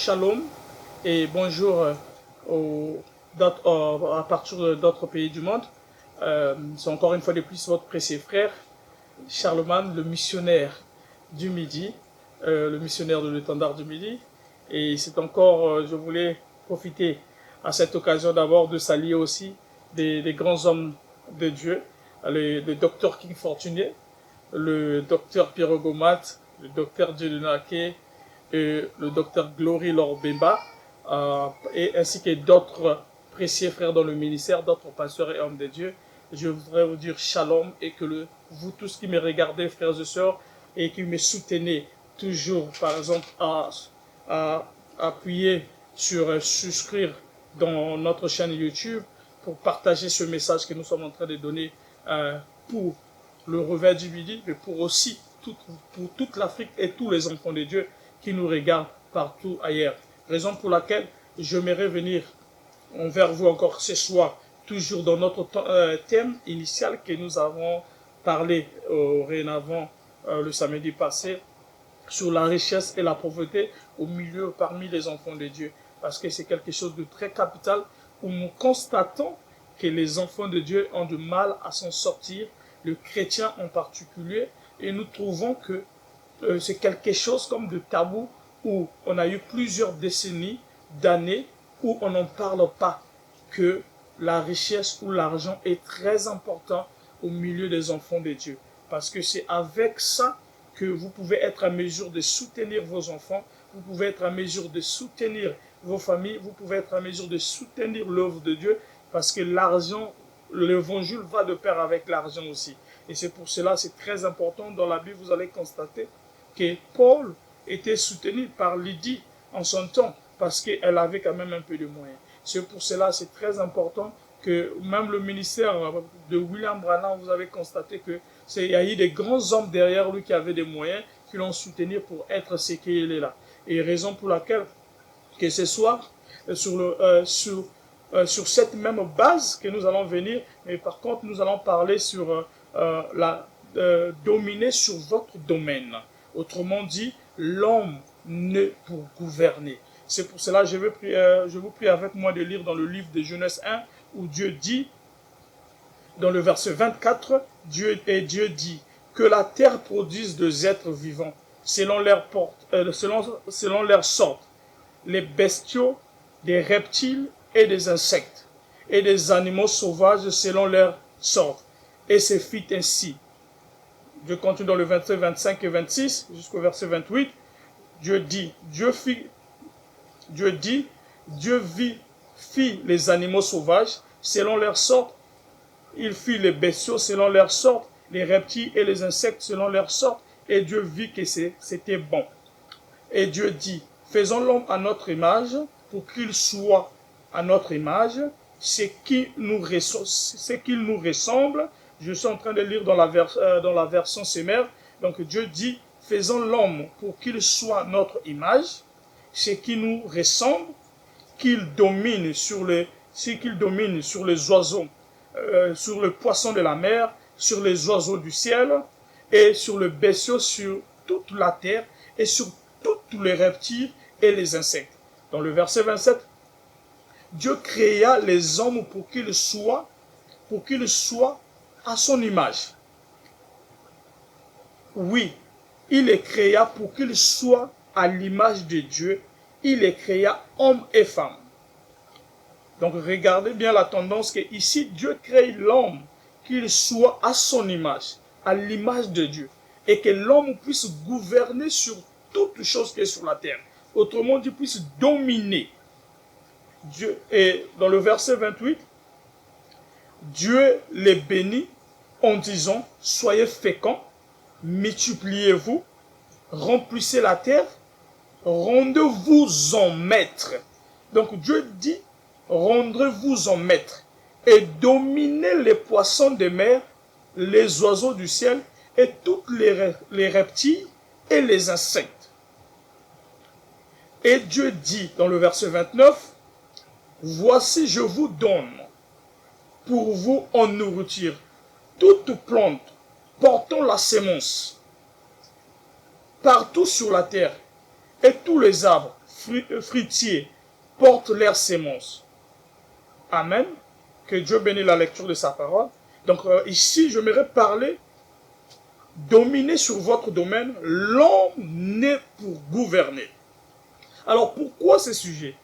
Shalom et bonjour à partir d'autres pays du monde. C'est encore une fois de plus votre précieux frère, Charlemagne, le missionnaire du Midi, le missionnaire de l'étendard du Midi. Et c'est encore, je voulais profiter à cette occasion d'abord de saluer aussi des grands hommes de Dieu, le docteur King Fortuné, le docteur Pierre Gomat, le docteur Dieudonné et le docteur Glory Lorbemba, et ainsi que d'autres précieux frères dans le ministère, d'autres pasteurs et hommes de Dieu. Je voudrais vous dire shalom et que vous tous qui me regardez, frères et sœurs, et qui me soutenez toujours, par exemple, à appuyer sur souscrire dans notre chaîne YouTube pour partager ce message que nous sommes en train de donner pour le revers du Midi, mais pour aussi pour toute l'Afrique et tous les enfants de Dieu qui nous regardent partout ailleurs. Raison pour laquelle j'aimerais venir envers vous encore ce soir, toujours dans notre thème initial que nous avons parlé rénavant le samedi passé, sur la richesse et la pauvreté au milieu parmi les enfants de Dieu. Parce que c'est quelque chose de très capital où nous constatons que les enfants de Dieu ont du mal à s'en sortir, le chrétien en particulier, et nous trouvons que c'est quelque chose comme de tabou où on a eu plusieurs décennies d'années où on n'en parle pas, que la richesse ou l'argent est très important au milieu des enfants de Dieu. Parce que c'est avec ça que vous pouvez être à mesure de soutenir vos enfants, vous pouvez être à mesure de soutenir vos familles, vous pouvez être à mesure de soutenir l'œuvre de Dieu, parce que l'argent, l'évangile va de pair avec l'argent aussi. Et c'est pour cela, c'est très important. Dans la Bible, vous allez constater que Paul était soutenu par Lydie en son temps, parce qu'elle avait quand même un peu de moyens. C'est pour cela, c'est très important que même le ministère de William Branham, vous avez constaté que il y a eu des grands hommes derrière lui qui avaient des moyens, qui l'ont soutenu pour être ce qu'il est là. Et raison pour laquelle, que ce soir, sur cette même base que nous allons venir, mais par contre, nous allons parler sur dominer sur votre domaine. Autrement dit, l'homme naît pour gouverner. C'est pour cela que je vous prie avec moi de lire dans le livre de Genèse 1, où Dieu dit, dans le verset 24, Dieu dit que la terre produise des êtres vivants selon leur sorte, les bestiaux, des reptiles et des insectes, et des animaux sauvages selon leur sorte. Et c'est fit ainsi. Je continue dans le verset 25 et 26 jusqu'au verset 28. Dieu fit les animaux sauvages selon leur sorte. Il fit les bestiaux selon leur sorte, les reptiles et les insectes selon leur sorte. Et Dieu vit que c'était bon. Et Dieu dit, faisons l'homme à notre image, pour qu'il soit à notre image, ce qu'il nous ressemble. Je suis en train de lire dans la version Semer. Donc Dieu dit, faisons l'homme pour qu'il soit notre image, ce qui nous ressemble, qu'il domine sur les oiseaux, sur le poisson de la mer, sur les oiseaux du ciel, et sur le bestiau, sur toute la terre, et sur tous les reptiles et les insectes. Dans le verset 27, Dieu créa les hommes pour qu'ils soient à son image. Oui, il les créa pour qu'ils soient à l'image de Dieu. Il les créa hommes et femmes. Donc regardez bien la tendance que ici Dieu crée l'homme, qu'il soit à son image, à l'image de Dieu, et que l'homme puisse gouverner sur toute chose qui est sur la terre. Autrement dit, puisse dominer. Dieu, et dans le verset 28, Dieu les bénit en disant, soyez féconds, multipliez-vous, remplissez la terre, rendez-vous en maître. Donc Dieu dit, rendez-vous en maître et dominez les poissons de mer, les oiseaux du ciel et tous les reptiles et les insectes. Et Dieu dit dans le verset 29, voici je vous donne pour vous en nourriture toute plante portant la sémence partout sur la terre et tous les arbres fruitiers portent leurs semences. Amen. Que Dieu bénisse la lecture de sa parole. Donc ici, j'aimerais parler, dominer sur votre domaine, l'homme né pour gouverner. Alors pourquoi ce sujet?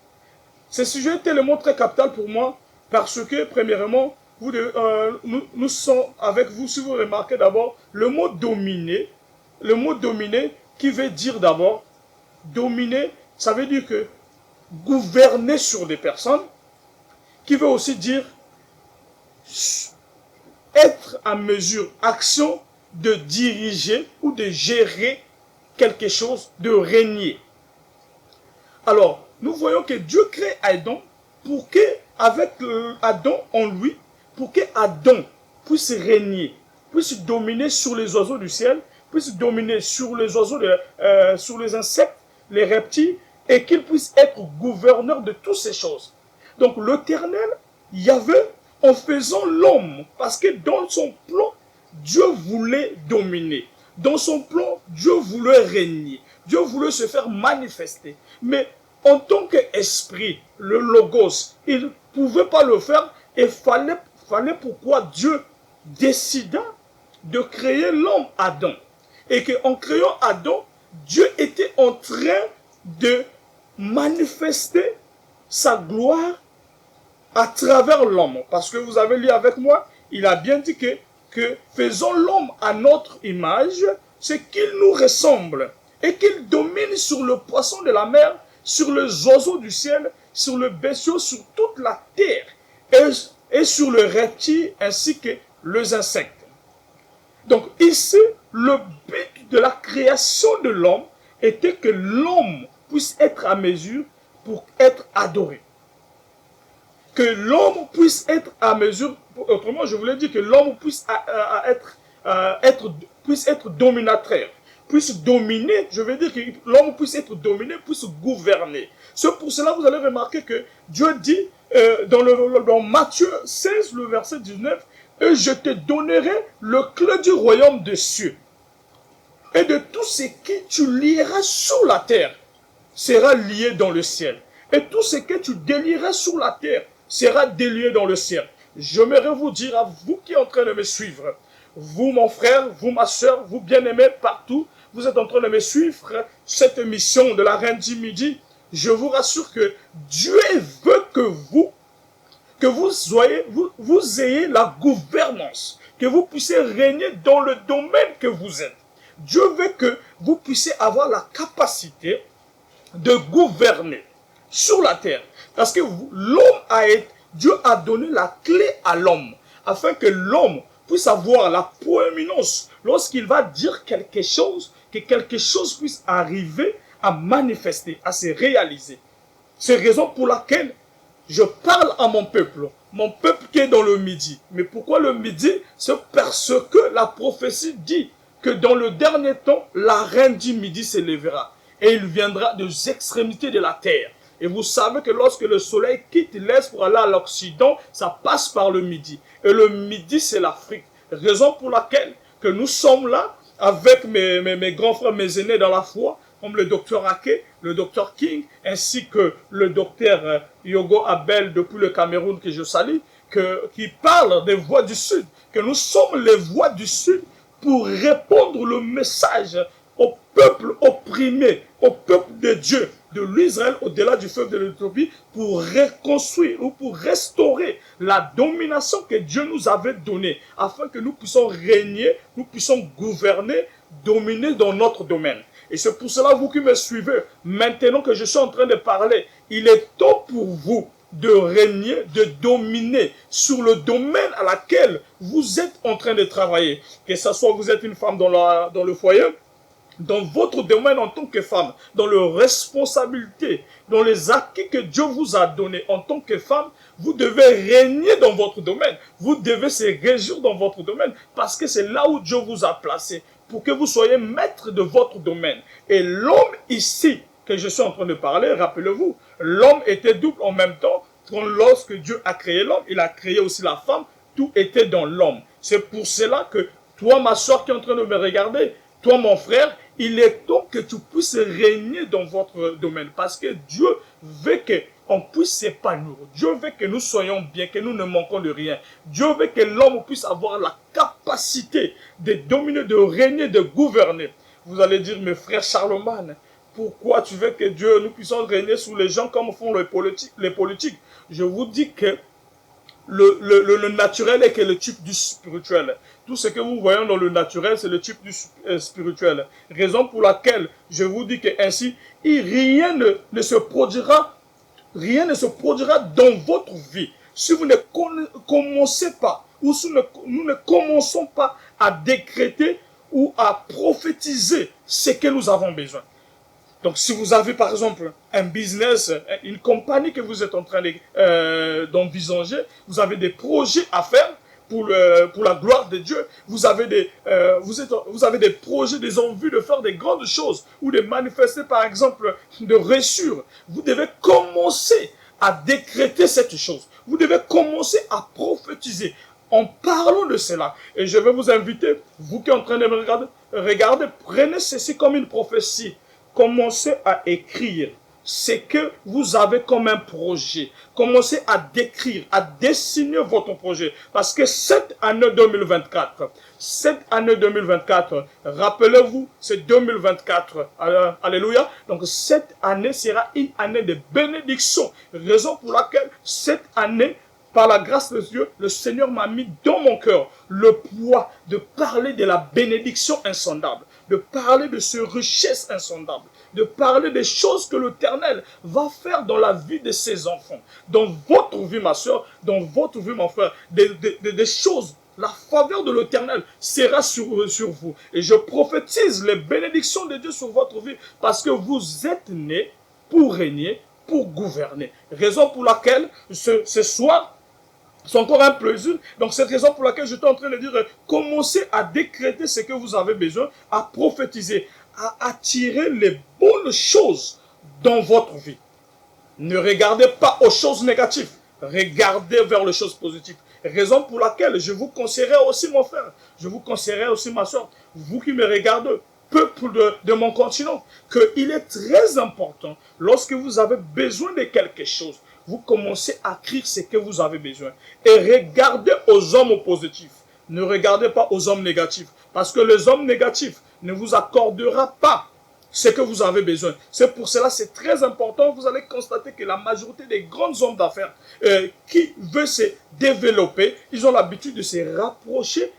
Ce sujet est tellement très capital pour moi parce que, premièrement, nous sommes avec vous, si vous remarquez d'abord, le mot dominer qui veut dire d'abord, dominer, ça veut dire que gouverner sur des personnes, qui veut aussi dire être en mesure, action de diriger ou de gérer quelque chose, de régner. Alors, nous voyons que Dieu crée Adam pour que, avec Adam en lui, pour que Adam puisse régner, puisse dominer sur les oiseaux du ciel, puisse dominer sur les oiseaux, sur les insectes, les reptiles, et qu'il puisse être gouverneur de toutes ces choses. Donc l'Éternel, Yahvé, en faisant l'homme, parce que dans son plan, Dieu voulait dominer. Dans son plan, Dieu voulait régner. Dieu voulait se faire manifester. Mais en tant qu'esprit, le logos, il ne pouvait pas le faire et fallait pourquoi Dieu décida de créer l'homme Adam. Et qu'en créant Adam, Dieu était en train de manifester sa gloire à travers l'homme. Parce que vous avez lu avec moi, il a bien dit que faisons l'homme à notre image, c'est qu'il nous ressemble et qu'il domine sur le poisson de la mer, sur les oiseaux du ciel, sur le bestiau, sur toute la terre et sur le reptile ainsi que les insectes. Donc ici, le but de la création de l'homme était que l'homme puisse être à mesure pour être adoré. Que l'homme puisse être à mesure, autrement je voulais dire que l'homme puisse être dominateur, puisse dominer, je veux dire que l'homme puisse être dominé, puisse gouverner. C'est pour cela que vous allez remarquer que Dieu dit dans Matthieu 16, le verset 19, « Et je te donnerai le clé du royaume des cieux. Et de tout ce que tu lieras sur la terre sera lié dans le ciel. Et tout ce que tu délieras sur la terre sera délié dans le ciel. » J'aimerais vous dire à vous qui êtes en train de me suivre, vous mon frère, vous ma soeur, vous bien-aimés partout, vous êtes en train de me suivre cette émission de la Reine du Midi. Je vous rassure que Dieu veut que vous ayez la gouvernance, que vous puissiez régner dans le domaine que vous êtes. Dieu veut que vous puissiez avoir la capacité de gouverner sur la terre. Parce que Dieu a donné la clé à l'homme, afin que l'homme puisse avoir la proéminence lorsqu'il va dire quelque chose, que quelque chose puisse arriver à manifester, à se réaliser. C'est la raison pour laquelle je parle à mon peuple qui est dans le Midi. Mais pourquoi le Midi? C'est parce que la prophétie dit que dans le dernier temps, la reine du Midi s'élèvera et il viendra des extrémités de la terre. Et vous savez que lorsque le soleil quitte l'Est pour aller à l'Occident, ça passe par le Midi. Et le Midi, c'est l'Afrique. Raison pour laquelle que nous sommes là avec mes grands frères, mes aînés dans la foi, comme le docteur Ake, le docteur King, ainsi que le docteur Yogo Abel depuis le Cameroun que je salue, qui parlent des voix du Sud, que nous sommes les voix du Sud pour répondre le message au peuple opprimé, au peuple de Dieu, de l'Israël au-delà du fleuve de l'Éthiopie, pour reconstruire ou pour restaurer la domination que Dieu nous avait donnée, afin que nous puissions régner, nous puissions gouverner, dominer dans notre domaine. Et c'est pour cela, vous qui me suivez, maintenant que je suis en train de parler, il est temps pour vous de régner, de dominer sur le domaine à laquelle vous êtes en train de travailler. Que ce soit vous êtes une femme dans le foyer, dans votre domaine en tant que femme, dans les responsabilités, dans les acquis que Dieu vous a donnés en tant que femme, vous devez régner dans votre domaine. Vous devez se réjouir dans votre domaine parce que c'est là où Dieu vous a placé pour que vous soyez maître de votre domaine. Et l'homme ici que je suis en train de parler, rappelez-vous, l'homme était double en même temps. Lorsque Dieu a créé l'homme, il a créé aussi la femme. Tout était dans l'homme. C'est pour cela que toi, ma soeur qui est en train de me regarder, toi, mon frère, Il est temps que tu puisses régner dans votre domaine parce que Dieu veut qu'on puisse s'épanouir. Dieu veut que nous soyons bien, que nous ne manquons de rien. Dieu veut que l'homme puisse avoir la capacité de dominer, de régner, de gouverner. Vous allez dire, mes frères Charlemagne, pourquoi tu veux que Dieu, nous puissions régner sur les gens comme font les politiques? Je vous dis que le naturel est que le type du spirituel. Tout ce que vous voyez dans le naturel, c'est le type du spirituel. Raison pour laquelle je vous dis que ainsi, rien ne se produira dans votre vie si vous ne commencez pas, ou si nous ne commençons pas à décréter ou à prophétiser ce que nous avons besoin. Donc, si vous avez, par exemple, un business, une compagnie que vous êtes en train d'envisager, vous avez des projets à faire pour la gloire de Dieu, vous avez des projets, des envies de faire des grandes choses ou de manifester, par exemple, de réussir. Vous devez commencer à décréter cette chose. Vous devez commencer à prophétiser en parlant de cela. Et je vais vous inviter, vous qui êtes en train de me regarder, prenez ceci comme une prophétie. Commencez à écrire ce que vous avez comme un projet. Commencez à décrire, à dessiner votre projet. Parce que cette année 2024, rappelez-vous, c'est 2024. Alléluia. Donc cette année sera une année de bénédiction. Raison pour laquelle cette année, par la grâce de Dieu, le Seigneur m'a mis dans mon cœur le poids de parler de la bénédiction insondable, de parler de ces richesses insondables, de parler des choses que l'Éternel va faire dans la vie de ses enfants, dans votre vie, ma soeur, dans votre vie, mon frère, des choses. La faveur de l'Éternel sera sur vous. Et je prophétise les bénédictions de Dieu sur votre vie parce que vous êtes nés pour régner, pour gouverner. Raison pour laquelle ce soir, c'est encore un plaisir. Donc, c'est la raison pour laquelle je suis en train de dire, commencez à décréter ce que vous avez besoin, à prophétiser, à attirer les bonnes choses dans votre vie. Ne regardez pas aux choses négatives. Regardez vers les choses positives. Raison pour laquelle je vous conseillerais aussi, mon frère, je vous conseillerais aussi, ma soeur, vous qui me regardez, peuple de mon continent, qu'il est très important, lorsque vous avez besoin de quelque chose, vous commencez à écrire ce que vous avez besoin. Et regardez aux hommes positifs. Ne regardez pas aux hommes négatifs. Parce que les hommes négatifs ne vous accorderont pas ce que vous avez besoin. C'est pour cela, c'est très important. Vous allez constater que la majorité des grands hommes d'affaires qui veulent se développer, ils ont l'habitude de se rapprocher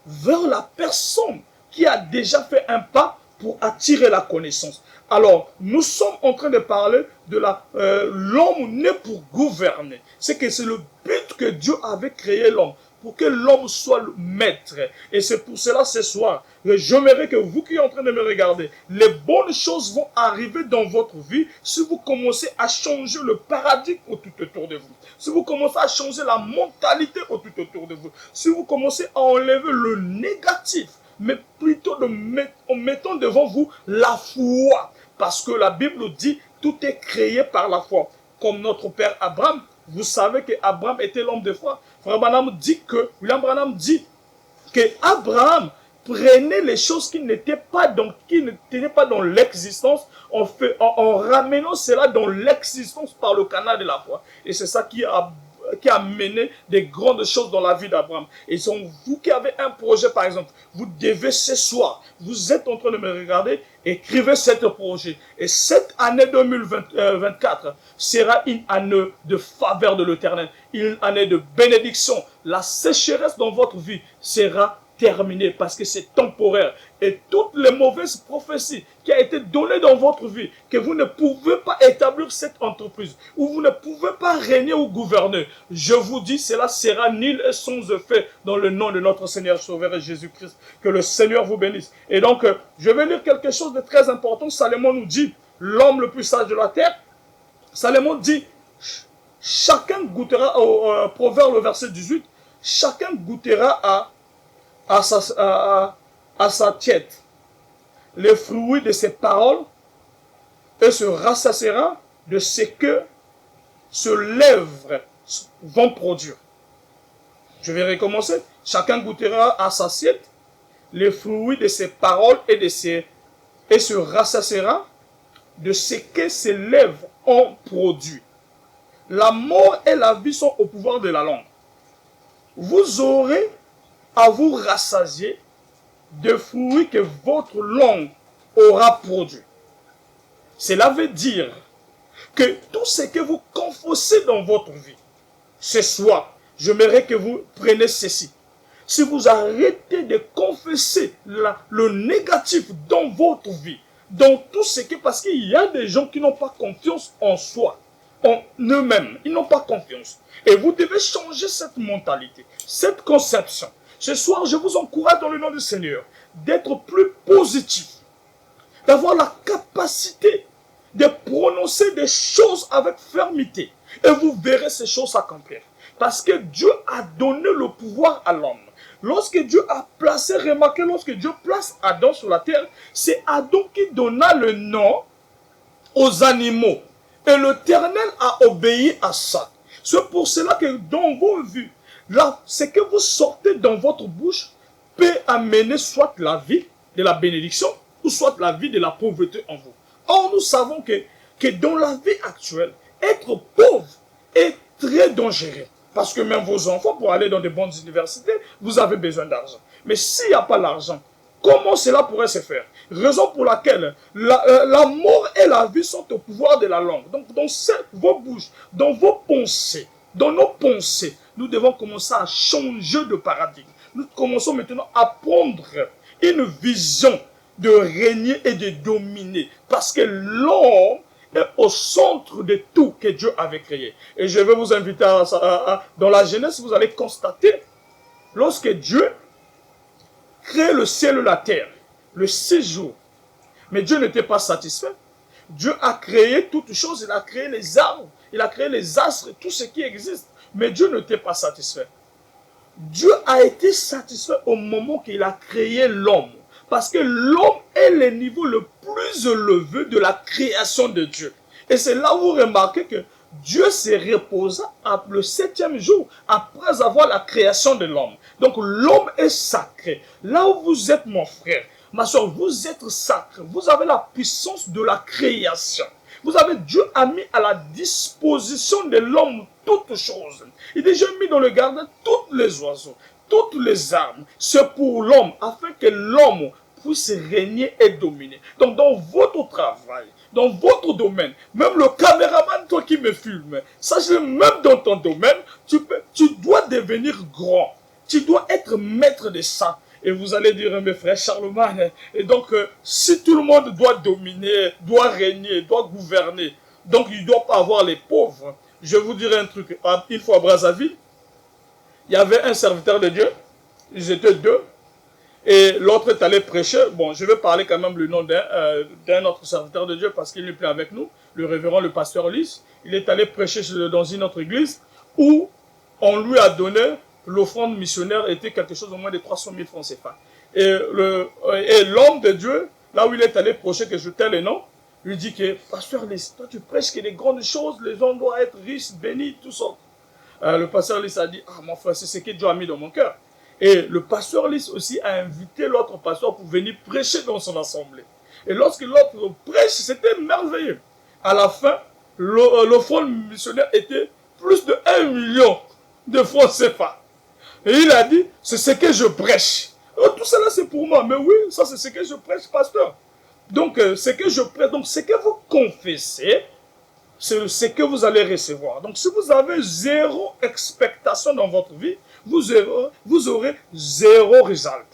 vers la personne qui a déjà fait un pas pour attirer la connaissance. Alors, nous sommes en train de parler de l'homme né pour gouverner. C'est que c'est le but que Dieu avait créé l'homme, pour que l'homme soit le maître. Et c'est pour cela, ce soir, j'aimerais que vous qui êtes en train de me regarder, les bonnes choses vont arriver dans votre vie si vous commencez à changer le paradigme tout autour de vous. Si vous commencez à changer la mentalité tout autour de vous. Si vous commencez à enlever le négatif, mais plutôt en mettant devant vous la foi. Parce que la Bible dit, tout est créé par la foi. Comme notre père Abraham, vous savez qu'Abraham était l'homme de foi. William Branham dit que Abraham prenait les choses qui n'étaient pas dans l'existence, en ramenant cela dans l'existence par le canal de la foi. Et c'est ça qui a mené des grandes choses dans la vie d'Abraham. Et c'est vous qui avez un projet, par exemple, vous devez ce soir, vous êtes en train de me regarder, écrivez ce projet. Et cette année 2024 sera une année de faveur de l'Éternel, une année de bénédiction. La sécheresse dans votre vie sera terminée parce que c'est temporaire. Et toutes les mauvaises prophéties qui ont été données dans votre vie, que vous ne pouvez pas établir cette entreprise, ou vous ne pouvez pas régner ou gouverner, je vous dis, cela sera nul et sans effet dans le nom de notre Seigneur Sauveur Jésus-Christ. Que le Seigneur vous bénisse. Et donc, je vais lire quelque chose de très important. Salomon nous dit, l'homme le plus sage de la terre, Salomon dit, chacun goûtera, au Proverbe, le verset 18, chacun goûtera à sa tête les fruits de ses paroles et se rassasiera de ce que ses lèvres vont produire. Je vais recommencer. Chacun goûtera à sa assiette les fruits de ses paroles et de ses et se rassasiera de ce que ses lèvres ont produit. La mort et la vie sont au pouvoir de la langue. Vous aurez à vous rassasier des fruits que votre langue aura produit. Cela veut dire que tout ce que vous confessez dans votre vie, ce soir, j'aimerais que vous preniez ceci. Si vous arrêtez de confesser le négatif dans votre vie, dans tout ce que, parce qu'il y a des gens qui n'ont pas confiance en soi, en eux-mêmes, ils n'ont pas confiance. Et vous devez changer cette mentalité, cette conception. Ce soir, je vous encourage dans le nom du Seigneur d'être plus positif, d'avoir la capacité de prononcer des choses avec fermeté. Et vous verrez ces choses s'accomplir. Parce que Dieu a donné le pouvoir à l'homme. Lorsque Dieu a placé, remarquez, lorsque Dieu place Adam sur la terre, c'est Adam qui donna le nom aux animaux. Et l'Éternel a obéi à ça. C'est pour cela que dans vos vues, là, ce que vous sortez dans votre bouche peut amener soit la vie de la bénédiction ou soit la vie de la pauvreté en vous. Or, nous savons que dans la vie actuelle, être pauvre est très dangereux. Parce que même vos enfants, pour aller dans de bonnes universités, vous avez besoin d'argent. Mais s'il n'y a pas l'argent, comment cela pourrait se faire? Raison pour laquelle la mort et la vie sont au pouvoir de la langue. Donc, dans vos bouches, dans vos pensées, dans nos pensées, nous devons commencer à changer de paradigme. Nous commençons maintenant à prendre une vision de régner et de dominer. Parce que l'homme est au centre de tout que Dieu avait créé. Et je vais vous inviter dans la Genèse, vous allez constater, lorsque Dieu crée le ciel et la terre, le 6 jours, mais Dieu n'était pas satisfait. Dieu a créé toutes choses, il a créé les arbres, il a créé les astres, tout ce qui existe. Mais Dieu n'était pas satisfait. Dieu a été satisfait au moment qu'il a créé l'homme. Parce que l'homme est le niveau le plus élevé de la création de Dieu. Et c'est là où vous remarquez que Dieu s'est reposé le 7e jour après avoir la création de l'homme. Donc l'homme est sacré. Là où vous êtes, mon frère, ma soeur, vous êtes sacré. Vous avez la puissance de la création. Vous avez, Dieu a mis à la disposition de l'homme toutes choses. Il a déjà mis dans le jardin tous les oiseaux, toutes les arbres. C'est pour l'homme, afin que l'homme puisse régner et dominer. Donc dans votre travail, dans votre domaine, même le caméraman, toi qui me filmes, sachez même dans ton domaine, tu dois devenir grand. Tu dois être maître de ça. Et vous allez dire, mes frères Charlemagne, et donc si tout le monde doit dominer, doit régner, doit gouverner, donc il ne doit pas avoir les pauvres. Je vous dirai un truc. Une fois à Brazzaville, il y avait un serviteur de Dieu, ils étaient deux, et l'autre est allé prêcher. Bon, je vais parler quand même le nom d'un autre serviteur de Dieu parce qu'il n'est plus avec nous, le révérend, le pasteur Lys. Il est allé prêcher dans une autre église où on lui a donné, l'offrande missionnaire était quelque chose au moins de 300 000 francs CFA. Et l'homme de Dieu, là où il est allé prêcher, que je tais le nom, lui dit que, pasteur Lys, toi tu prêches que des grandes choses, les gens doivent être riches, bénis, tout ça. Le pasteur Lys a dit, ah mon frère, c'est ce que Dieu a mis dans mon cœur. Et le pasteur Lys aussi a invité l'autre pasteur pour venir prêcher dans son assemblée. Et lorsque l'autre prêche, c'était merveilleux. À la fin, l'offrande missionnaire était plus de 1 million de francs CFA. Et il a dit, c'est ce que je prêche. Oh, tout cela c'est pour moi. Mais oui, ça c'est ce que je prêche, pasteur. Donc, ce que je prêche, donc ce que vous confessez, c'est ce que vous allez recevoir. Donc, si vous avez zéro expectation dans votre vie, vous aurez zéro résultat.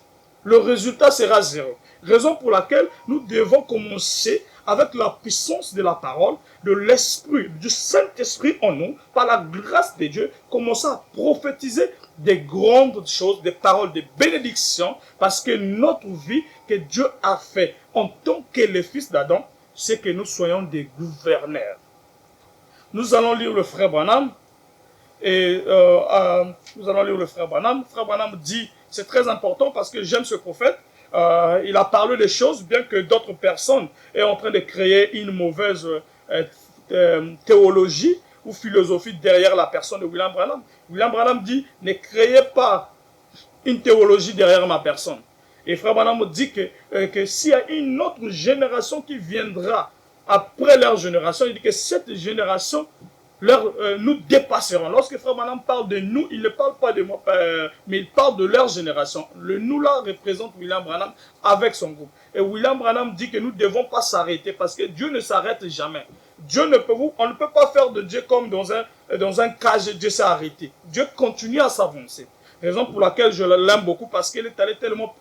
Le résultat sera zéro. Raison pour laquelle nous devons commencer avec la puissance de la parole, de l'Esprit, du Saint-Esprit en nous, par la grâce de Dieu, commencer à prophétiser des grandes choses, des paroles de bénédiction, parce que notre vie que Dieu a fait en tant que les fils d'Adam, c'est que nous soyons des gouverneurs. Nous allons lire le frère Branham. Et nous allons lire le frère Branham. Frère Branham dit, c'est très important parce que j'aime ce prophète. Il a parlé des choses, bien que d'autres personnes est en train de créer une mauvaise théologie ou philosophie derrière la personne de William Branham. William Branham dit, ne créez pas une théologie derrière ma personne. Et Frère Branham dit que s'il y a une autre génération qui viendra après leur génération, il dit que cette génération nous dépasseront. Lorsque Frère Branham parle de nous, il ne parle pas de moi, mais il parle de leur génération. Le nous là représente William Branham avec son groupe. Et William Branham dit que nous ne devons pas s'arrêter parce que Dieu ne s'arrête jamais. On ne peut pas faire de Dieu comme dans un cage, Dieu s'est arrêté. Dieu continue à s'avancer. Raison pour laquelle je l'aime beaucoup parce qu'il est allé tellement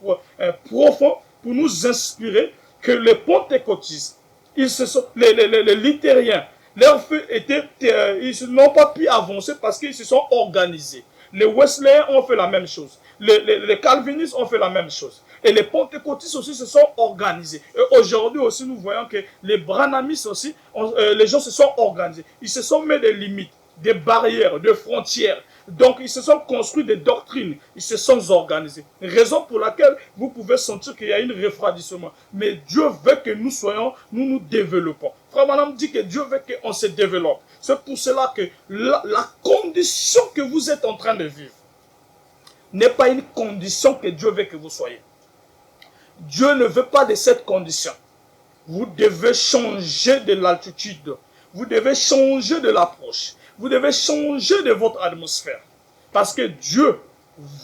profond pour nous inspirer que les pentecôtistes, les luthériens, leur feu ils n'ont pas pu avancer parce qu'ils se sont organisés. Les Wesleyens ont fait la même chose. Les Calvinistes ont fait la même chose. Et les pentecôtistes aussi se sont organisés. Et aujourd'hui aussi, nous voyons que les branhamistes aussi, les gens se sont organisés. Ils se sont mis des limites, des barrières, des frontières. Donc, ils se sont construits des doctrines. Ils se sont organisés. Raison pour laquelle vous pouvez sentir qu'il y a un refroidissement. Mais Dieu veut que nous développons. Frère Branham dit que Dieu veut qu'on se développe. C'est pour cela que la condition que vous êtes en train de vivre n'est pas une condition que Dieu veut que vous soyez. Dieu ne veut pas de cette condition. Vous devez changer de l'altitude. Vous devez changer de l'approche. Vous devez changer de votre atmosphère. Parce que Dieu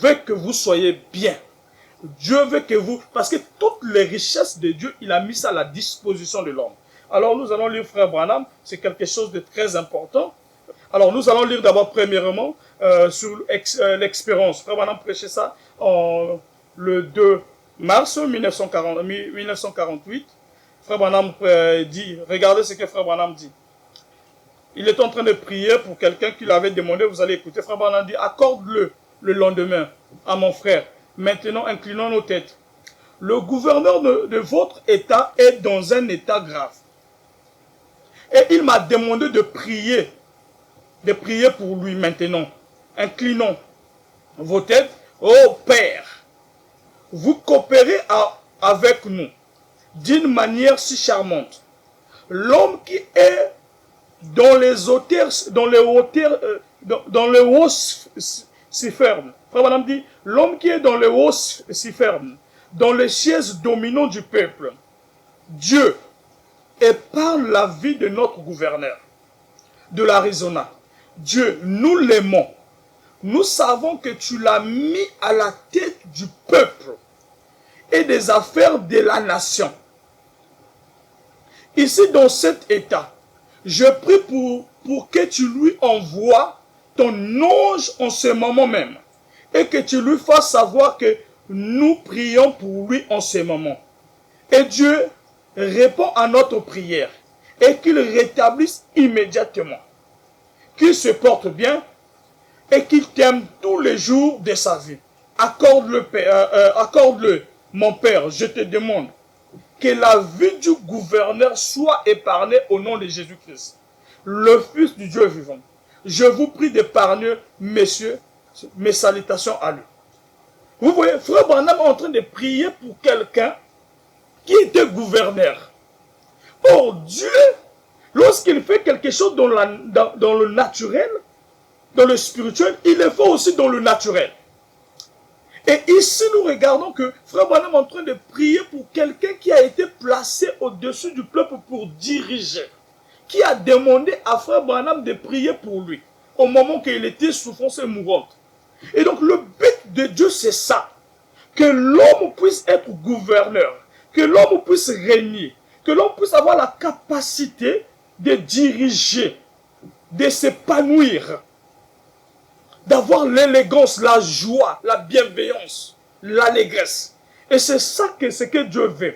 veut que vous soyez bien. Dieu veut que vous... Parce que toutes les richesses de Dieu, il a mis ça à la disposition de l'homme. Alors nous allons lire Frère Branham. C'est quelque chose de très important. Alors nous allons lire d'abord premièrement sur l'expérience. Frère Branham prêchait ça le 2 mars 1948. Frère Branham dit, regardez ce que Frère Branham dit. Il est en train de prier pour quelqu'un qui l'avait demandé, vous allez écouter. Frère Branham dit, accorde-le le lendemain à mon frère. Maintenant, inclinons nos têtes. Le gouverneur de votre État est dans un état grave. Et il m'a demandé de prier pour lui maintenant. Inclinons vos têtes. Ô Père, vous coopérez avec nous d'une manière si charmante. L'homme qui est dans les hauteurs, si ferme. Frère Madame dit, l'homme qui est dans les hauts si ferme, dans les sièges dominants du peuple, Dieu, et par la vie de notre gouverneur de l'Arizona, Dieu, nous l'aimons. Nous savons que tu l'as mis à la tête du peuple et des affaires de la nation. Ici, dans cet état, je prie pour que tu lui envoies ton ange en ce moment même et que tu lui fasses savoir que nous prions pour lui en ce moment. Et Dieu répond à notre prière et qu'il rétablisse immédiatement, qu'il se porte bien et qu'il t'aime tous les jours de sa vie. Accorde-le, mon Père, je te demande que la vie du gouverneur soit épargnée au nom de Jésus-Christ, le Fils du Dieu vivant. Je vous prie d'épargner, messieurs, mes salutations à lui. Vous voyez, Frère Branham est en train de prier pour quelqu'un qui était gouverneur. Or, Dieu, lorsqu'il fait quelque chose dans le naturel, dans le spirituel, il le fait aussi dans le naturel. Et ici, nous regardons que Frère Branham est en train de prier pour quelqu'un qui a été placé au-dessus du peuple pour diriger. Qui a demandé à Frère Branham de prier pour lui, au moment qu'il était souffrance et mourante. Et donc, le but de Dieu, c'est ça. Que l'homme puisse être gouverneur, que l'homme puisse régner, que l'homme puisse avoir la capacité de diriger, de s'épanouir, d'avoir l'élégance, la joie, la bienveillance, l'allégresse. Et c'est ça que c'est que Dieu veut.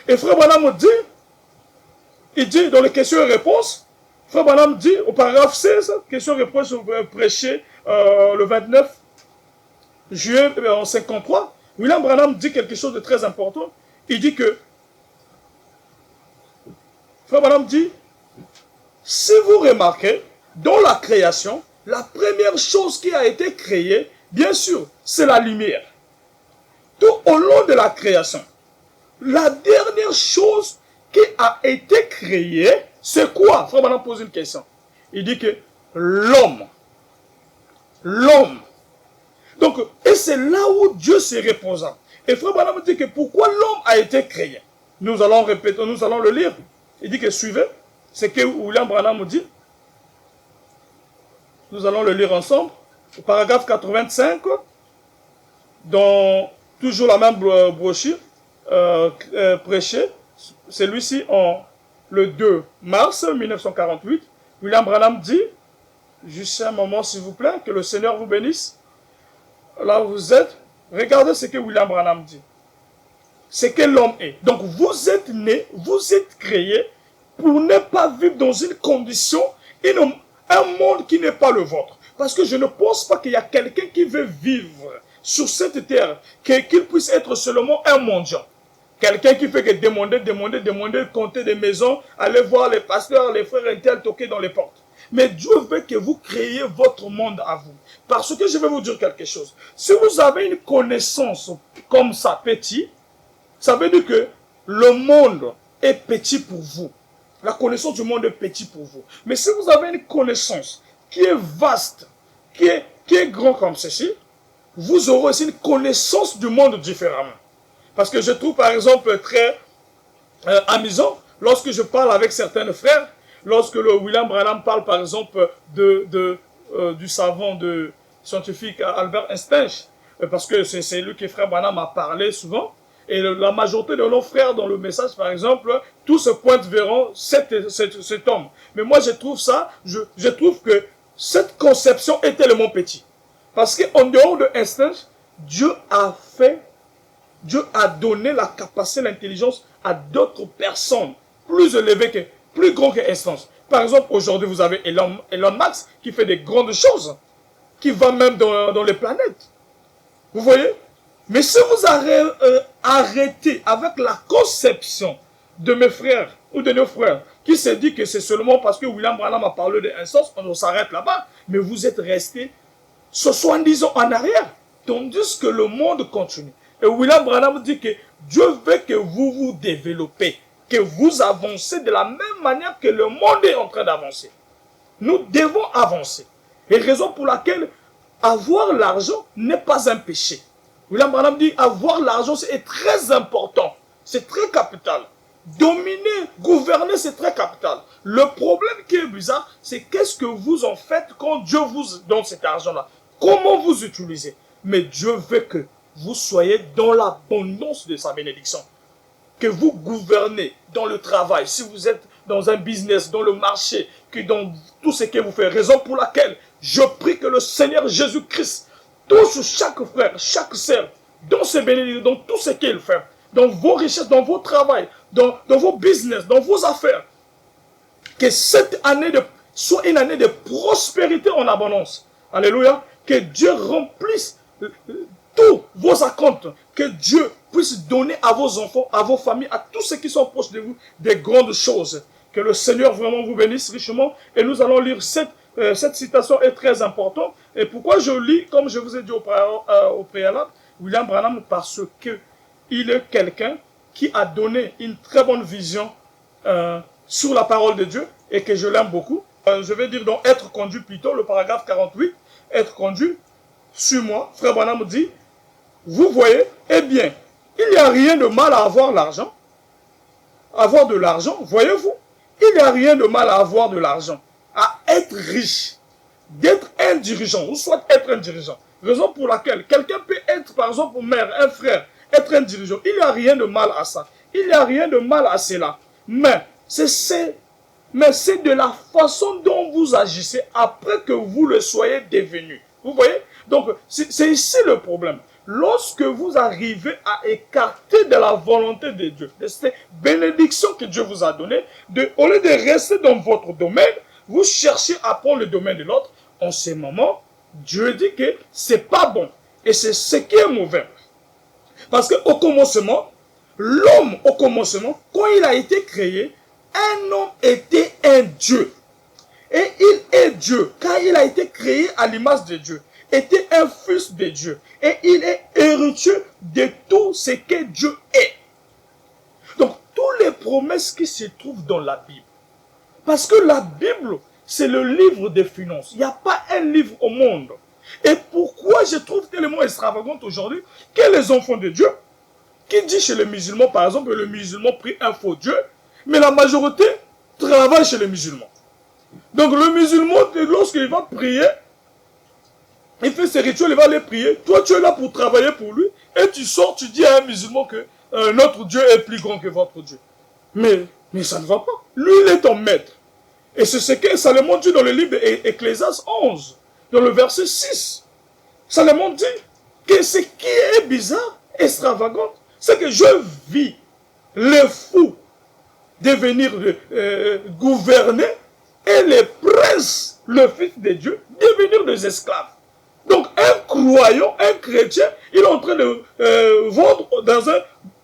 Et Frère Branham dit, il dit dans les questions et réponses, Frère Branham dit au paragraphe 16, questions et réponses prêchées le 29 juillet en 53, William Branham dit quelque chose de très important. Il dit que, Frère Branham dit, si vous remarquez, dans la création, la première chose qui a été créée, bien sûr, c'est la lumière. Tout au long de la création, la dernière chose qui a été créée, c'est quoi? Frère Branham pose une question. Il dit que l'homme. Donc, et c'est là où Dieu se reposa. Et Frère Branham dit que pourquoi l'homme a été créé. Nous allons répéter, nous allons le lire. Il dit que suivez, c'est que William Branham dit. Nous allons le lire ensemble. Au paragraphe 85, dans toujours la même brochure, prêchée, celui-ci le 2 mars 1948, William Branham dit, juste un moment s'il vous plaît, que le Seigneur vous bénisse. Là où vous êtes, regardez ce que William Branham dit. C'est que l'homme est. Donc vous êtes né, vous êtes créé pour ne pas vivre dans une condition, un monde qui n'est pas le vôtre. Parce que je ne pense pas qu'il y a quelqu'un qui veut vivre sur cette terre, qu'il puisse être seulement un mendiant. Quelqu'un qui fait que demander, compter des maisons, aller voir les pasteurs, les frères intels toquer dans les portes. Mais Dieu veut que vous créiez votre monde à vous. Parce que je vais vous dire quelque chose. Si vous avez une connaissance comme ça, petit, ça veut dire que le monde est petit pour vous. La connaissance du monde est petit pour vous. Mais si vous avez une connaissance qui est vaste, qui est grand comme ceci, vous aurez aussi une connaissance du monde différemment. Parce que je trouve par exemple très amusant, lorsque je parle avec certains frères, lorsque le William Branham parle par exemple du savant scientifique Albert Einstein, parce que c'est lui que frère Branham a parlé souvent, et la majorité de nos frères dans le message par exemple, tous se pointent vers cet homme. Mais moi je trouve ça, je trouve que cette conception est tellement petite. Parce qu'en dehors de Einstein, Dieu a donné la capacité, l'intelligence à d'autres personnes plus élevées, plus grandes que Einstein. Par exemple, aujourd'hui, vous avez Elon Musk qui fait des grandes choses, qui va même dans les planètes. Vous voyez? Mais si vous arrêtez avec la conception de mes frères ou de nos frères, qui se dit que c'est seulement parce que William Branham a parlé d'Einstein, on s'arrête là-bas, mais vous êtes restés 70 ans en arrière, tandis que le monde continue. Et William Branham dit que Dieu veut que vous vous développez, que vous avancez de la même manière que le monde est en train d'avancer. Nous devons avancer. Et raison pour laquelle avoir l'argent n'est pas un péché. William Branham dit avoir l'argent c'est très important, c'est très capital. Dominer, gouverner c'est très capital. Le problème qui est bizarre, c'est qu'est-ce que vous en faites quand Dieu vous donne cet argent-là. Comment vous utilisez. Mais Dieu veut que vous soyez dans l'abondance de sa bénédiction. Que vous gouvernez dans le travail, si vous êtes dans un business, dans le marché, que dans tout ce que vous faites. Raison pour laquelle je prie que le Seigneur Jésus-Christ touche chaque frère, chaque sœur, dans ses bénédictions, dans tout ce qu'il fait, dans vos richesses, dans vos travail, dans vos business, dans vos affaires. Que cette année soit une année de prospérité en abondance. Alléluia. Que Dieu remplisse tous vos comptes. Que Dieu puisse donner à vos enfants, à vos familles, à tous ceux qui sont proches de vous, des grandes choses. Que le Seigneur vraiment vous bénisse richement. Et nous allons lire cette citation est très importante. Et pourquoi je lis, comme je vous ai dit au préalable, William Branham, parce qu'il est quelqu'un qui a donné une très bonne vision sur la parole de Dieu et que je l'aime beaucoup. Je vais dire donc être conduit plutôt, le paragraphe 48, être conduit, suis-moi. Frère Branham dit, vous voyez, eh bien, il n'y a rien de mal à avoir l'argent. Avoir de l'argent, voyez-vous, il n'y a rien de mal à avoir de l'argent. À être riche, d'être un dirigeant, ou soit être un dirigeant. Raison pour laquelle quelqu'un peut être, par exemple, mère, un frère, être un dirigeant. Il n'y a rien de mal à ça. Il n'y a rien de mal à cela. Mais c'est de la façon dont vous agissez après que vous le soyez devenu. Vous voyez? Donc, c'est ici le problème. Lorsque vous arrivez à écarter de la volonté de Dieu, de cette bénédiction que Dieu vous a donnée, au lieu de rester dans votre domaine, vous cherchez à prendre le domaine de l'autre. En ce moment, Dieu dit que c'est pas bon. Et c'est ce qui est mauvais. Parce qu'au commencement, l'homme, au commencement, quand il a été créé, un homme était un Dieu. Et il est Dieu, car il a été créé à l'image de Dieu. Était un fils de Dieu. Et il est héritier de tout ce que Dieu est. Donc, toutes les promesses qui se trouvent dans la Bible. Parce que la Bible, c'est le livre des finances. Il n'y a pas un livre au monde Et pourquoi je trouve tellement extravagante aujourd'hui que les enfants de Dieu, qui dit chez les musulmans, par exemple, que le musulman prie un faux Dieu, mais la majorité travaille chez les musulmans. Donc le musulman, lorsqu'il va prier, il fait ses rituels, il va aller prier. Toi, tu es là pour travailler pour lui, et tu sors, tu dis à un musulman que notre Dieu est plus grand que votre Dieu. Mais ça ne va pas. Lui, il est ton maître. Et c'est ce que Salomon dit dans le livre Ecclésiaste 11, dans le verset 6. Salomon dit que ce qui est bizarre, extravagant, c'est que je vis les fous devenir gouverner et les princes, le fils de Dieu, devenir des esclaves. Donc un croyant, un chrétien, il est en train de vendre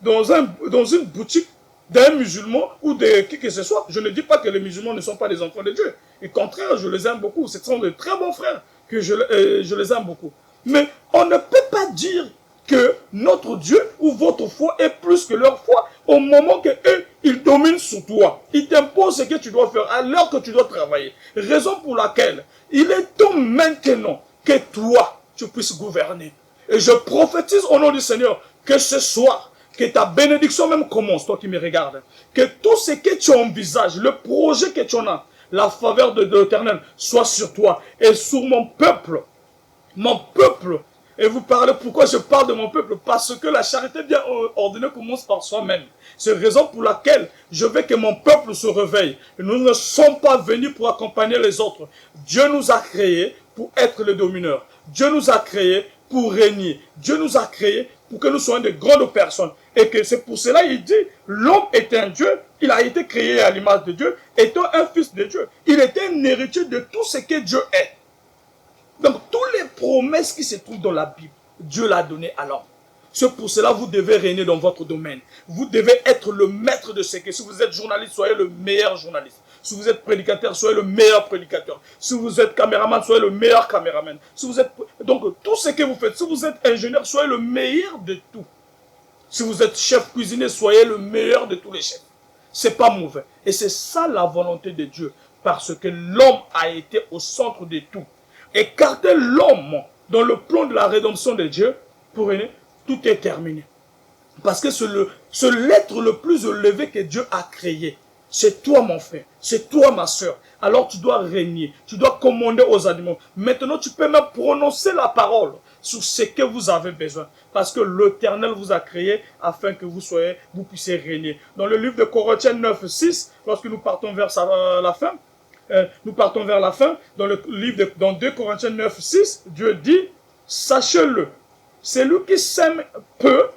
dans une boutique d'un musulman ou de qui que ce soit. Je ne dis pas que les musulmans ne sont pas des enfants de Dieu. Au contraire, je les aime beaucoup. Ce sont de très bons frères que je les aime beaucoup. Mais on ne peut pas dire que notre Dieu ou votre foi est plus que leur foi au moment que eux, ils dominent sur toi. Ils t'imposent ce que tu dois faire à l'heure que tu dois travailler. Raison pour laquelle il est temps maintenant que toi, tu puisses gouverner. Et je prophétise au nom du Seigneur que ce soir, que ta bénédiction même commence, toi qui me regardes. Que tout ce que tu envisages, le projet que tu en as, la faveur de l'Éternel soit sur toi et sur mon peuple. Mon peuple. Et vous parlez, pourquoi je parle de mon peuple? Parce que la charité bien ordonnée commence par soi-même. C'est la raison pour laquelle je veux que mon peuple se réveille. Nous ne sommes pas venus pour accompagner les autres. Dieu nous a créés pour être les domineurs. Dieu nous a créés pour régner. Dieu nous a créés pour que nous soyons de grandes personnes. Et que c'est pour cela qu'il dit, l'homme est un Dieu, il a été créé à l'image de Dieu, étant un fils de Dieu. Il était un héritier de tout ce que Dieu est. Donc, toutes les promesses qui se trouvent dans la Bible, Dieu l'a donné à l'homme. C'est pour cela que vous devez régner dans votre domaine. Vous devez être le maître de ce que. Si vous êtes journaliste, soyez le meilleur journaliste. Si vous êtes prédicateur, soyez le meilleur prédicateur. Si vous êtes caméraman, soyez le meilleur caméraman. Si vous êtes... Donc, tout ce que vous faites, si vous êtes ingénieur, soyez le meilleur de tout. Si vous êtes chef cuisinier, soyez le meilleur de tous les chefs. C'est pas mauvais. Et c'est ça la volonté de Dieu. Parce que l'homme a été au centre de tout. Écarter l'homme dans le plan de la rédemption de Dieu, pour aider, tout est terminé. Parce que c'est l'être le plus élevé que Dieu a créé. C'est toi mon frère, c'est toi ma soeur. Alors tu dois régner, tu dois commander aux animaux. Maintenant tu peux même prononcer la parole sur ce que vous avez besoin. Parce que l'Éternel vous a créé afin que vous puissiez régner. Dans le livre de Corinthiens 9, 6, lorsque nous partons vers la fin, dans le livre dans 2 Corinthiens 9, 6, Dieu dit, sachez-le, celui qui sème peu,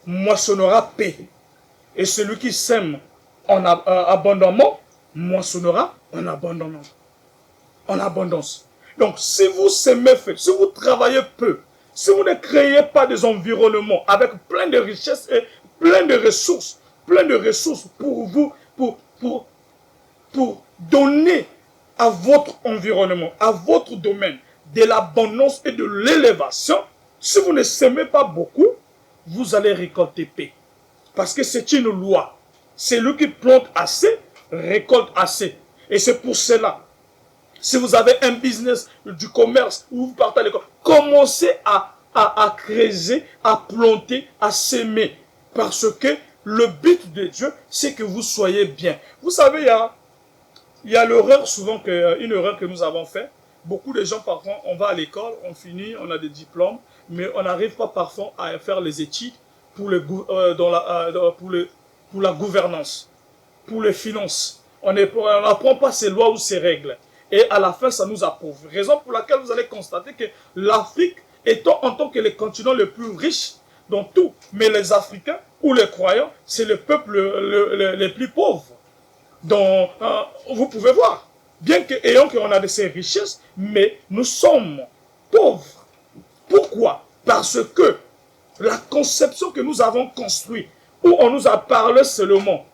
moissonnera paix. Et celui qui sème abondamment, moissonnera en abondance. Donc, si vous semez peu, si vous travaillez peu, si vous ne créez pas des environnements avec plein de richesses et plein de ressources pour vous, pour donner à votre environnement, à votre domaine, de l'abondance et de l'élévation, si vous ne semez pas beaucoup, vous allez récolter paix. Parce que c'est une loi. Celui qui plante assez, récolte assez. Et c'est pour cela, si vous avez un business, du commerce, où vous partez à l'école, commencez à creuser, à planter, à s'aimer. Parce que le but de Dieu, c'est que vous soyez bien. Vous savez, il y a l'erreur souvent, une erreur que nous avons faite. Beaucoup de gens, parfois, on va à l'école, on finit, on a des diplômes, mais on n'arrive pas parfois à faire les études pour la gouvernance, pour les finances. On n'apprend pas ces lois ou ces règles. Et à la fin, ça nous approuve. Raison pour laquelle vous allez constater que l'Afrique, étant en tant que le continent le plus riche dans tout, mais les Africains ou les croyants, c'est le peuple les plus pauvres. Donc, vous pouvez voir, bien qu'on a de ces richesses, mais nous sommes pauvres. Pourquoi? Parce que la conception que nous avons construite, où on nous a parlé seulement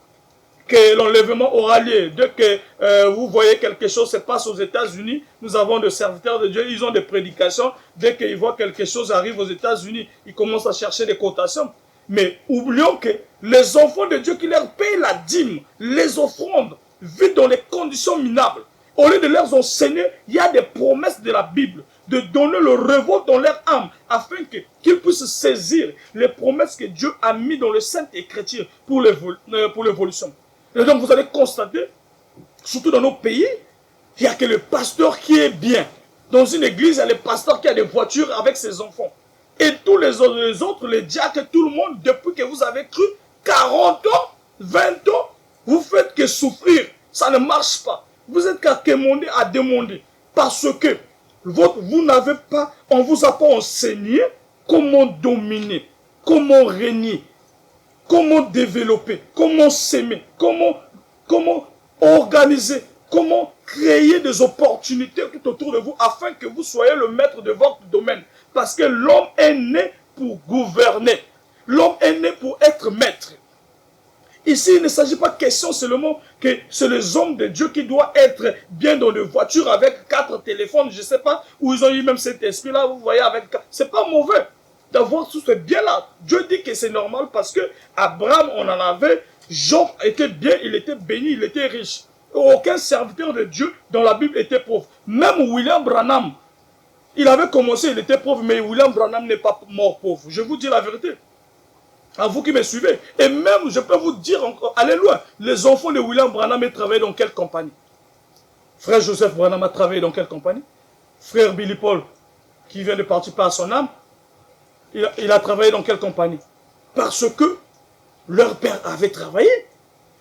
que l'enlèvement aura lieu. Dès que vous voyez quelque chose se passe aux États-Unis, nous avons des serviteurs de Dieu, ils ont des prédications. Dès qu'ils voient quelque chose arrive aux États-Unis, ils commencent à chercher des cotations. Mais oublions que les enfants de Dieu qui leur payent la dîme, les offrandes, vivent dans les conditions minables. Au lieu de leur enseigner, il y a des promesses de la Bible, de donner le révolte dans leur âme, afin qu'ils puissent saisir les promesses que Dieu a mises dans le Saint Écriture pour l'évolution. Et donc vous allez constater, surtout dans nos pays, il n'y a que le pasteur qui est bien. Dans une église, il y a le pasteur qui a des voitures avec ses enfants. Et tous les autres, les diacres, tout le monde, depuis que vous avez cru, 40 ans, 20 ans, vous faites que souffrir. Ça ne marche pas. Vous êtes qu'à demander, à demander. Parce que vous n'avez pas, on ne vous a pas enseigné comment dominer, comment régner, comment développer, comment s'aimer, comment organiser, comment créer des opportunités tout autour de vous afin que vous soyez le maître de votre domaine. Parce que l'homme est né pour gouverner. L'homme est né pour être maître. Ici, il ne s'agit pas question seulement que c'est les hommes de Dieu qui doivent être bien dans les voitures avec 4 téléphones, je ne sais pas, où ils ont eu même cet esprit-là, vous voyez, avec. C'est pas mauvais d'avoir tout ce bien-là. Dieu dit que c'est normal parce que Abraham, on en avait, Job était bien, il était béni, il était riche. Aucun serviteur de Dieu dans la Bible était pauvre. Même William Branham, il avait commencé, il était pauvre, mais William Branham n'est pas mort pauvre. Je vous dis la vérité. À vous qui me suivez. Et même, je peux vous dire encore, allez loin, les enfants de William Branham ont travaillé dans quelle compagnie? Frère Joseph Branham a travaillé dans quelle compagnie? Frère Billy Paul, qui vient de partir par son âme, il a travaillé dans quelle compagnie? Parce que leur père avait travaillé.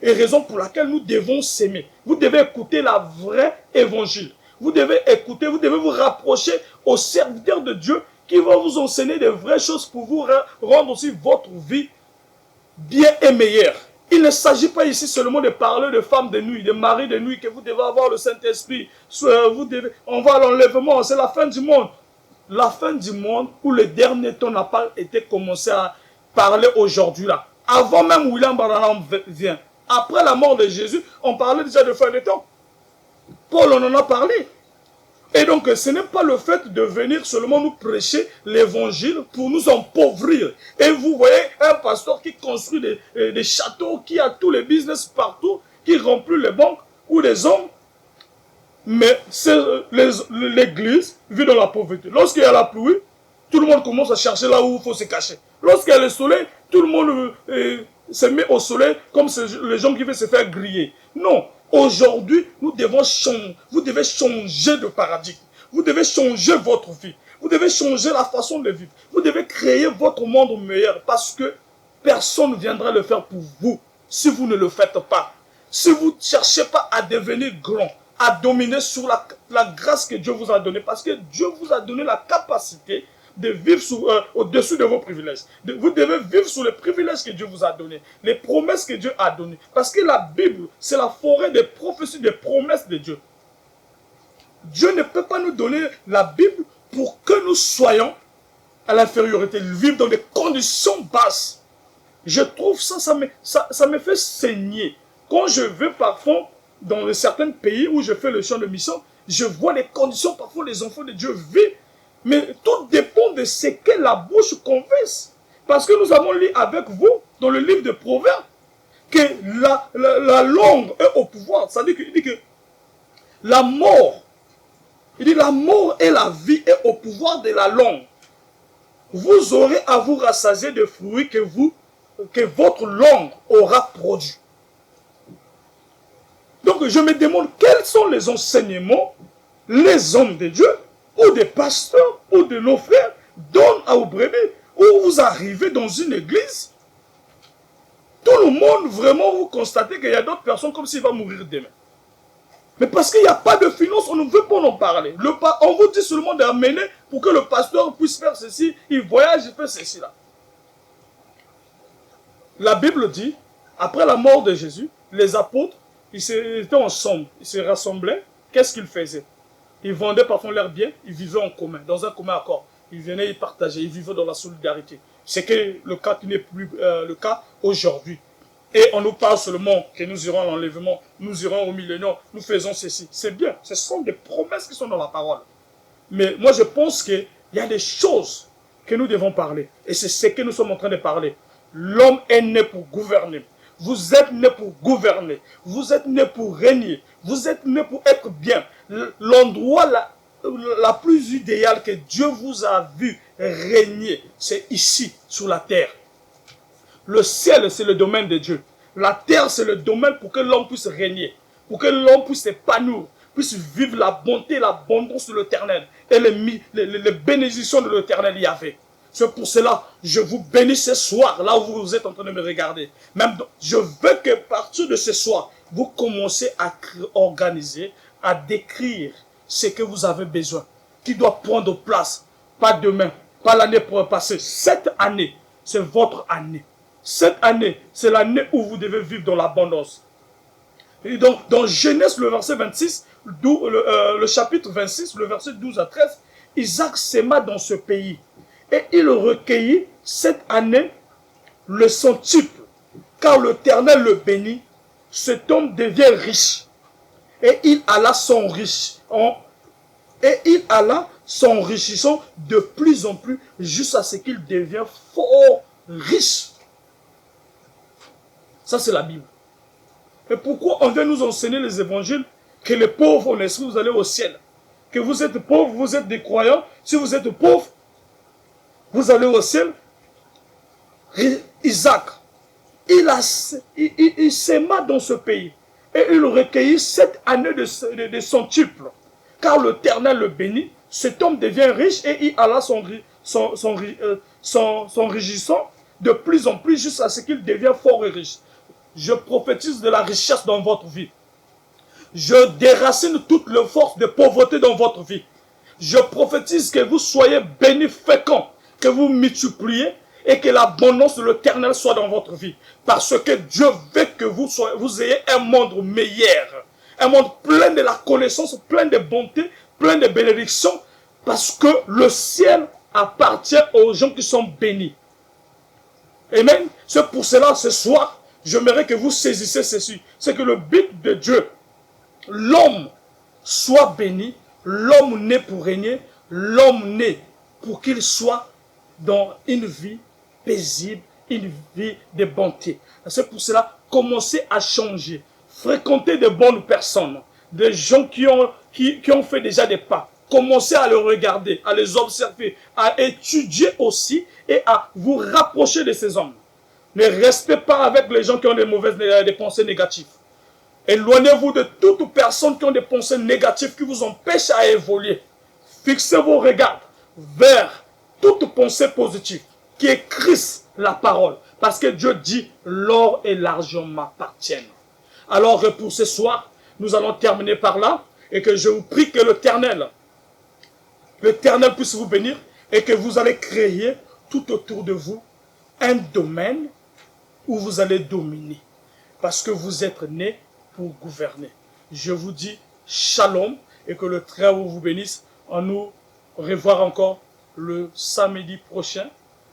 Et raison pour laquelle nous devons s'aimer. Vous devez écouter la vraie évangile. Vous devez écouter, vous devez vous rapprocher aux serviteurs de Dieu qui vont vous enseigner des vraies choses pour vous rendre aussi votre vie bien et meilleure. Il ne s'agit pas ici seulement de parler de femmes de nuit, de maris de nuit, que vous devez avoir le Saint-Esprit. On va à l'enlèvement, c'est la fin du monde. La fin du monde où le dernier temps n'a pas été commencé à parler aujourd'hui là. Avant même William Branham vient. Après la mort de Jésus, on parlait déjà de fin de temps. Paul en a parlé. Et donc, ce n'est pas le fait de venir seulement nous prêcher l'évangile pour nous appauvrir. Et vous voyez un pasteur qui construit des châteaux, qui a tous les business partout, qui remplit les banques ou les hommes. Mais l'église vit dans la pauvreté. Lorsqu'il y a la pluie, tout le monde commence à chercher là où il faut se cacher. Lorsqu'il y a le soleil, tout le monde se met au soleil comme les gens qui veulent se faire griller. Non. Aujourd'hui, nous devons changer. Vous devez changer de paradigme. Vous devez changer votre vie. Vous devez changer la façon de vivre. Vous devez créer votre monde meilleur parce que personne ne viendra le faire pour vous si vous ne le faites pas. Si vous ne cherchez pas à devenir grand, à dominer sur la grâce que Dieu vous a donnée, parce que Dieu vous a donné la capacité de vivre au-dessus de vos privilèges. Vous devez vivre sur les privilèges que Dieu vous a donnés, les promesses que Dieu a données. Parce que la Bible, c'est la forêt des prophéties, des promesses de Dieu. Dieu ne peut pas nous donner la Bible pour que nous soyons à l'infériorité, vivre dans des conditions basses. Je trouve ça me fait saigner. Quand je vais parfois dans certains pays où je fais le champ de mission, je vois les conditions parfois les enfants de Dieu vivent. Mais tout dépend de ce que la bouche confesse. Parce que nous avons lu avec vous, dans le livre de Proverbes, que la langue est au pouvoir. C'est-à-dire qu'il dit que la mort, il dit la mort et la vie est au pouvoir de la langue. Vous aurez à vous rassasier de fruits que votre langue aura produit. Donc je me demande quels sont les enseignements, les hommes de Dieu, ou des pasteurs, ou de nos frères, donnent à vos brebis, où vous arrivez dans une église, tout le monde, vraiment, vous constatez qu'il y a d'autres personnes comme s'ils vont mourir demain. Mais parce qu'il n'y a pas de finances, on ne veut pas en parler. On vous dit seulement d'amener pour que le pasteur puisse faire ceci, il voyage, il fait ceci là. La Bible dit, après la mort de Jésus, les apôtres, ils étaient ensemble, ils se rassemblaient. Qu'est-ce qu'ils faisaient? Ils vendaient parfois leurs biens, ils vivaient en commun, dans un commun accord. Ils venaient y partager, ils vivaient dans la solidarité. C'est que le cas qui n'est plus le cas aujourd'hui. Et on nous parle seulement que nous irons à l'enlèvement, nous irons au millénaire, nous faisons ceci. C'est bien, ce sont des promesses qui sont dans la parole. Mais moi je pense qu'il y a des choses que nous devons parler. Et c'est ce que nous sommes en train de parler. L'homme est né pour gouverner. Vous êtes né pour gouverner. Vous êtes né pour régner. Vous êtes né pour être bien. L'endroit la plus idéale que Dieu vous a vu régner, c'est ici, sur la terre. Le ciel, c'est le domaine de Dieu. La terre, c'est le domaine pour que l'homme puisse régner, pour que l'homme puisse s'épanouir, puisse vivre la bonté, l'abondance de l'Éternel et les bénédictions de l'Éternel Yahvé. C'est pour cela je vous bénis ce soir, là où vous êtes en train de me regarder. Même je veux que à partir de ce soir, vous commencez à organiser, à décrire ce que vous avez besoin, qui doit prendre place, pas demain, pas l'année passée. Cette année, c'est votre année. Cette année, c'est l'année où vous devez vivre dans l'abondance. Et donc, dans Genèse, le verset 26, le chapitre 26, le verset 12 à 13, Isaac sema dans ce pays. Et il recueillit cette année le centuple, car l'Éternel le bénit. Cet homme devient riche. Et il alla s'enrichissant de plus en plus jusqu'à ce qu'il devient fort riche. Ça, c'est la Bible. Et pourquoi on vient nous enseigner les évangiles que les pauvres en esprit, vous allez au ciel? Que vous êtes pauvres, vous êtes des croyants. Si vous êtes pauvres, vous allez au ciel. Isaac, il s'aima dans ce pays. Et il recueillit 7 années de centuple. Car l'Éternel le bénit. Cet homme devient riche et il alla s'enrichissant de plus en plus jusqu'à ce qu'il devienne fort et riche. Je prophétise de la richesse dans votre vie. Je déracine toutes les forces de pauvreté dans votre vie. Je prophétise que vous soyez bénis, féconds, que vous multipliez et que l'abondance de l'Éternel soit dans votre vie. Parce que Dieu veut que vous ayez un monde meilleur. Un monde plein de la connaissance, plein de bonté, plein de bénédictions. Parce que le ciel appartient aux gens qui sont bénis. Amen. C'est pour cela, ce soir, j'aimerais que vous saisissiez ceci. C'est que le but de Dieu, l'homme soit béni, l'homme né pour régner, l'homme né pour qu'il soit dans une vie paisible, une vie de bonté. C'est pour cela, commencez à changer. Fréquentez de bonnes personnes, des gens qui ont fait déjà des pas. Commencez à les regarder, à les observer, à étudier aussi et à vous rapprocher de ces hommes. Ne restez pas avec les gens qui ont des pensées négatives. Éloignez-vous de toutes personnes qui ont des pensées négatives qui vous empêchent à évoluer. Fixez vos regards vers toute pensée positive qui est Christ, la parole. Parce que Dieu dit, l'or et l'argent m'appartiennent. Alors pour ce soir, nous allons terminer par là et que je vous prie que l'Éternel puisse vous bénir et que vous allez créer tout autour de vous un domaine où vous allez dominer. Parce que vous êtes nés pour gouverner. Je vous dis shalom et que le Très-Haut vous bénisse. En nous revoir encore le samedi prochain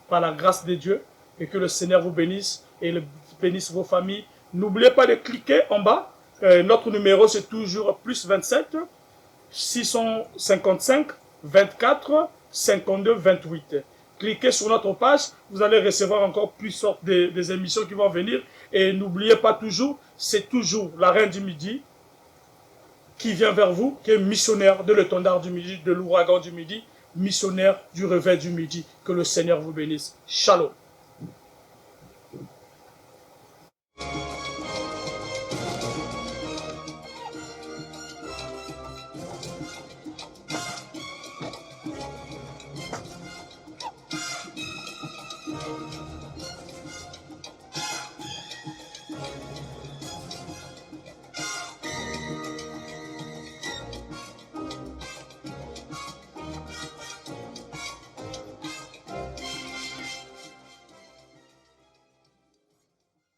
par la grâce de Dieu et que le Seigneur vous bénisse et bénisse vos familles. N'oubliez pas de cliquer en bas. Notre numéro c'est toujours plus 27 655 24 52 28. Cliquez sur notre page, vous allez recevoir encore plus des émissions qui vont venir. Et n'oubliez pas toujours, c'est toujours la Reine du Midi qui vient vers vous, qui est missionnaire de l'étendard du Midi, de l'ouragan du Midi, missionnaire du réveil du Midi. Que le Seigneur vous bénisse. Shalom.